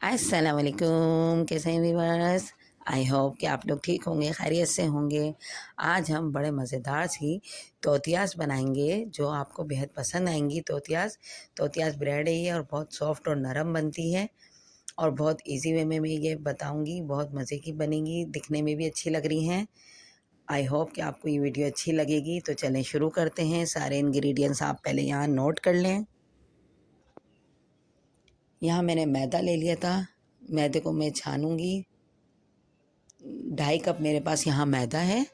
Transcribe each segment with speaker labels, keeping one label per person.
Speaker 1: अस्सलाम वालेकुम, कैसे हैं व्यूअर्स। आई होप कि आप लोग ठीक होंगे, खैरियत से होंगे। आज हम बड़े मज़ेदार सी तोतियास बनाएंगे जो आपको बेहद पसंद आएंगी। तोतियास ब्रेड है ये और बहुत सॉफ्ट और नरम बनती है और बहुत इजी वे में मैं ये बताऊंगी। बहुत मज़े की बनेगी, दिखने में भी अच्छी लग रही हैं। आई होप कि आपको ये वीडियो अच्छी लगेगी। तो चलें शुरू करते हैं। सारे इंग्रेडिएंट्स आप पहले यहाँ नोट कर लें। यहाँ मैंने मैदा ले लिया था, मैदे को मैं छानूंगी। 2.5 कप मेरे पास यहाँ मैदा है।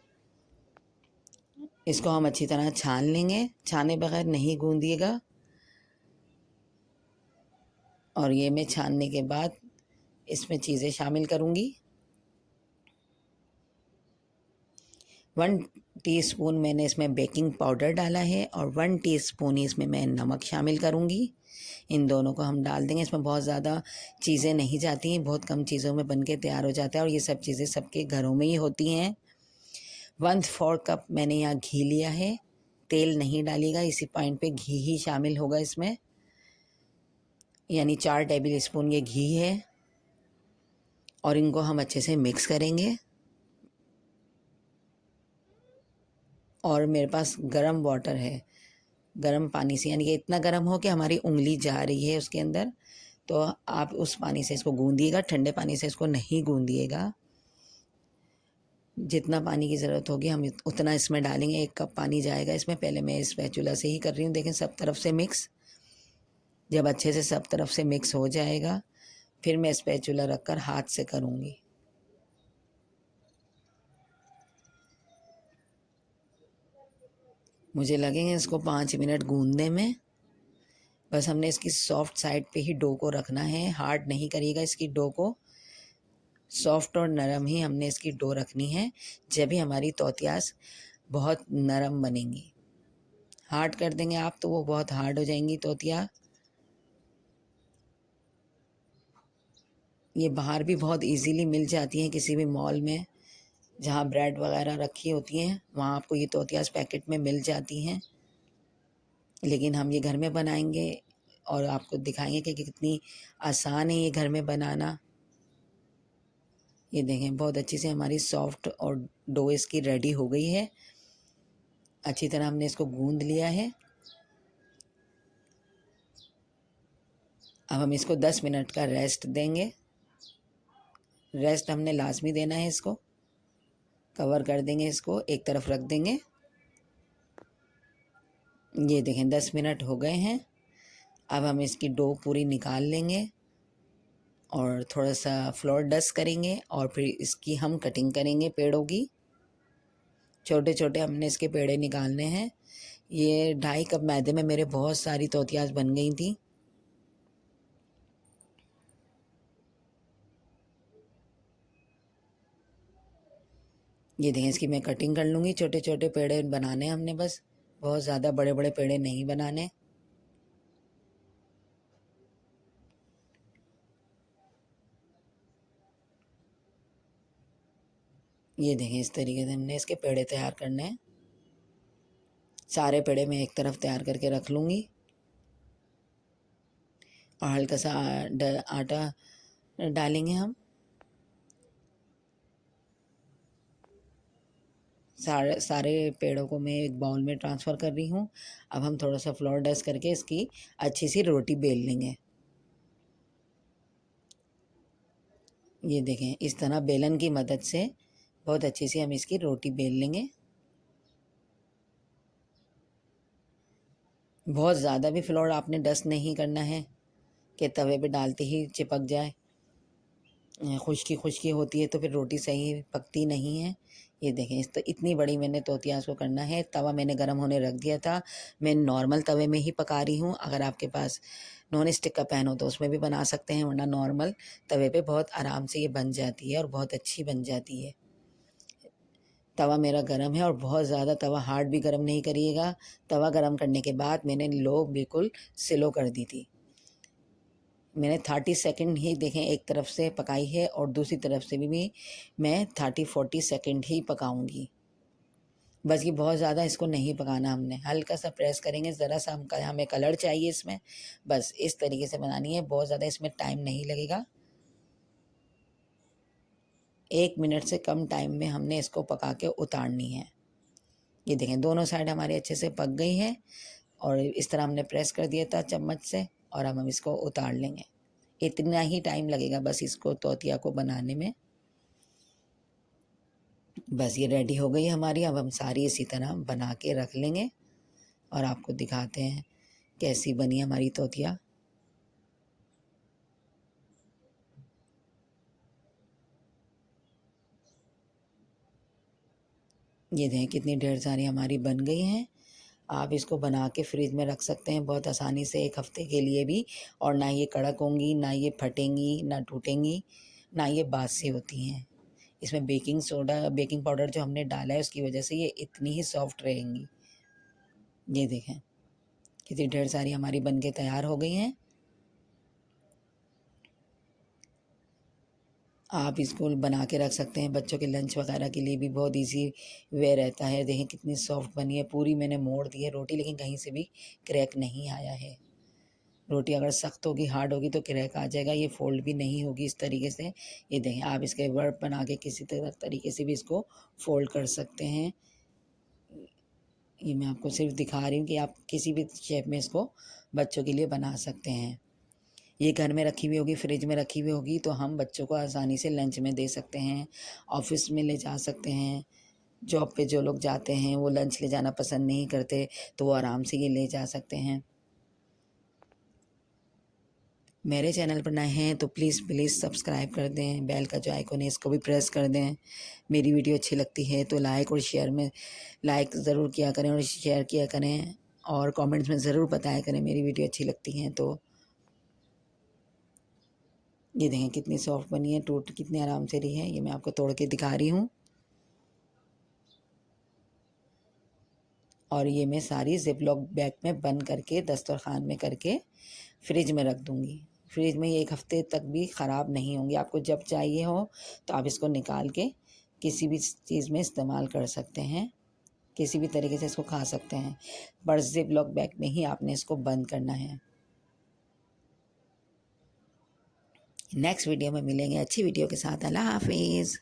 Speaker 1: इसको हम अच्छी तरह छान लेंगे, छाने बगैर नहीं गूंदिएगा। और ये मैं छानने के बाद इसमें चीज़ें शामिल करूँगी। 1 टीस्पून मैंने इसमें बेकिंग पाउडर डाला है और 1 टीस्पून इसमें मैं नमक शामिल करूँगी। इन दोनों को हम डाल देंगे। इसमें बहुत ज़्यादा चीज़ें नहीं जाती हैं, बहुत कम चीज़ों में बन के तैयार हो जाता है और ये सब चीज़ें सबके घरों में ही होती हैं। 1/4 कप मैंने यहाँ घी लिया है। तेल नहीं डालिएगा, इसी पॉइंट पे घी ही शामिल होगा इसमें, यानी 4 टेबल स्पून ये घी है। और इनको हम अच्छे से मिक्स करेंगे। और मेरे पास गरम वाटर है, गरम पानी से, यानी कि इतना गरम हो कि हमारी उंगली जा रही है उसके अंदर, तो आप उस पानी से इसको गूंदिएगा। ठंडे पानी से इसको नहीं गूंदिएगा। जितना पानी की ज़रूरत होगी हम उतना इसमें डालेंगे। 1 कप पानी जाएगा इसमें। पहले मैं स्पैचुला से ही कर रही हूँ, देखें सब तरफ से मिक्स। जब अच्छे से सब तरफ से मिक्स हो जाएगा फिर मैं स्पैचुला रखकर हाथ से करूँगी। मुझे लगेंगे इसको 5 मिनट गूंदने में। बस हमने इसकी सॉफ्ट साइड पे ही डो को रखना है, हार्ड नहीं करिएगा इसकी डो को। सॉफ्ट और नरम ही हमने इसकी डो रखनी है, जब भी हमारी तोतियास बहुत नरम बनेंगी। हार्ड कर देंगे आप तो वो बहुत हार्ड हो जाएंगी तोतिया। ये बाहर भी बहुत इजीली मिल जाती हैं, किसी भी मॉल में जहाँ ब्रेड वगैरह रखी होती हैं वहाँ आपको ये तोतियास पैकेट में मिल जाती हैं। लेकिन हम ये घर में बनाएंगे और आपको दिखाएंगे कि कितनी आसान है ये घर में बनाना। ये देखें बहुत अच्छी से हमारी सॉफ्ट और डो इसकी रेडी हो गई है। अच्छी तरह हमने इसको गूंद लिया है। अब हम इसको 10 मिनट का रेस्ट देंगे। रेस्ट हमने लाजमी देना है इसको। कवर कर देंगे, इसको एक तरफ रख देंगे। ये देखें 10 मिनट हो गए हैं। अब हम इसकी डो पूरी निकाल लेंगे और थोड़ा सा फ्लोर डस्ट करेंगे और फिर इसकी हम कटिंग करेंगे पेड़ों की। छोटे छोटे हमने इसके पेड़े निकालने हैं। ये 2.5 कप मैदे में मेरे बहुत सारी तोतियास बन गई थी। ये देखें इसकी मैं कटिंग कर लूँगी। छोटे छोटे पेड़े बनाने हमने, बस बहुत ज़्यादा बड़े बड़े पेड़े नहीं बनाने। ये देखें इस तरीके से हमने इसके पेड़े तैयार करने हैं। सारे पेड़े मैं एक तरफ तैयार करके रख लूँगी और हल्का सा आटा डालेंगे हम। सारे पेड़ों को मैं एक बाउल में ट्रांसफ़र कर रही हूँ। अब हम थोड़ा सा फ्लोर डस्ट करके इसकी अच्छी सी रोटी बेल लेंगे। ये देखें इस तरह बेलन की मदद से बहुत अच्छी सी हम इसकी रोटी बेल लेंगे। बहुत ज़्यादा भी फ्लोर आपने डस्ट नहीं करना है कि तवे पे डालते ही चिपक जाए। खुश्की खुश्की होती है तो फिर रोटी सही पकती नहीं है। ये देखें इस तो इतनी बड़ी मैंने तोतियास को करना है। तवा मैंने गर्म होने रख दिया था। मैं नॉर्मल तवे में ही पका रही हूँ। अगर आपके पास नॉन स्टिक का पैन हो तो उसमें भी बना सकते हैं, वरना नॉर्मल तवे पे बहुत आराम से ये बन जाती है और बहुत अच्छी बन जाती है। तवा मेरा गरम है और बहुत ज़्यादा तवा हार्ड भी गरम नहीं करिएगा। तवा गरम करने के बाद मैंने लो बिल्कुल स्लो कर दी थी। मैंने 30 सेकंड ही देखें एक तरफ से पकाई है और दूसरी तरफ से भी मैं 30-40 सेकंड ही पकाऊंगी। बस ये बहुत ज़्यादा इसको नहीं पकाना, हमने हल्का सा प्रेस करेंगे, ज़रा सा हमें कलर चाहिए इसमें। बस इस तरीके से बनानी है, बहुत ज़्यादा इसमें टाइम नहीं लगेगा। 1 मिनट से कम टाइम में हमने इसको पका के उतारनी है। ये देखें दोनों साइड हमारी अच्छे से पक गई है और इस तरह हमने प्रेस कर दिया था चम्मच से और अब हम इसको उतार लेंगे। इतना ही टाइम लगेगा बस इसको तौतिया को बनाने में। बस ये रेडी हो गई हमारी। अब हम सारी इसी तरह बना के रख लेंगे और आपको दिखाते हैं कैसी बनी हमारी तौतिया। ये देखें कितनी ढेर सारी हमारी बन गई हैं। आप इसको बना के फ्रिज में रख सकते हैं बहुत आसानी से 1 हफ़्ते के लिए भी, और ना ये कड़क होंगी, ना ये फटेंगी, ना टूटेंगी, ना ये बासी होती हैं। इसमें बेकिंग पाउडर जो हमने डाला है उसकी वजह से ये इतनी ही सॉफ्ट रहेंगी। ये देखें कितनी ढेर सारी हमारी बन के तैयार हो गई हैं। आप इसको बना के रख सकते हैं बच्चों के लंच वगैरह के लिए भी, बहुत इजी वे रहता है। देखें कितनी सॉफ्ट बनी है, पूरी मैंने मोड़ दी है रोटी, लेकिन कहीं से भी क्रैक नहीं आया है। रोटी अगर सख्त होगी, हार्ड होगी तो क्रैक आ जाएगा, ये फोल्ड भी नहीं होगी इस तरीके से। ये देखें आप इसके वर्ड बना के किसी तरीके से भी इसको फोल्ड कर सकते हैं। ये मैं आपको सिर्फ दिखा रही हूँ कि आप किसी भी शेप में इसको बच्चों के लिए बना सकते हैं। ये घर में रखी हुई होगी, फ्रिज में रखी हुई होगी तो हम बच्चों को आसानी से लंच में दे सकते हैं, ऑफिस में ले जा सकते हैं। जॉब पे जो लोग जाते हैं वो लंच ले जाना पसंद नहीं करते तो वो आराम से ये ले जा सकते हैं। मेरे चैनल पर नए हैं तो प्लीज़ सब्सक्राइब कर दें, बेल का जो आइकन है इसको भी प्रेस कर दें। मेरी वीडियो अच्छी लगती है तो लाइक ज़रूर किया करें और शेयर किया करें, और कमेंट्स में ज़रूर बताया करें मेरी वीडियो अच्छी लगती है तो। ये देखें कितनी सॉफ्ट बनी है, टूट कितनी आराम से रही है। ये मैं आपको तोड़ के दिखा रही हूँ। और ये मैं सारी ज़िप-लॉक बैग में बंद करके दस्तरखान में करके फ्रिज में रख दूँगी। फ्रिज में ये 1 हफ़्ते तक भी ख़राब नहीं होंगी। आपको जब चाहिए हो तो आप इसको निकाल के किसी भी चीज़ में इस्तेमाल कर सकते हैं, किसी भी तरीके से इसको खा सकते हैं। पर ज़िप-लॉक बैग में ही आपने इसको बंद करना है। नेक्स्ट वीडियो में मिलेंगे अच्छी वीडियो के साथ। अल्लाह हाफ़िज़।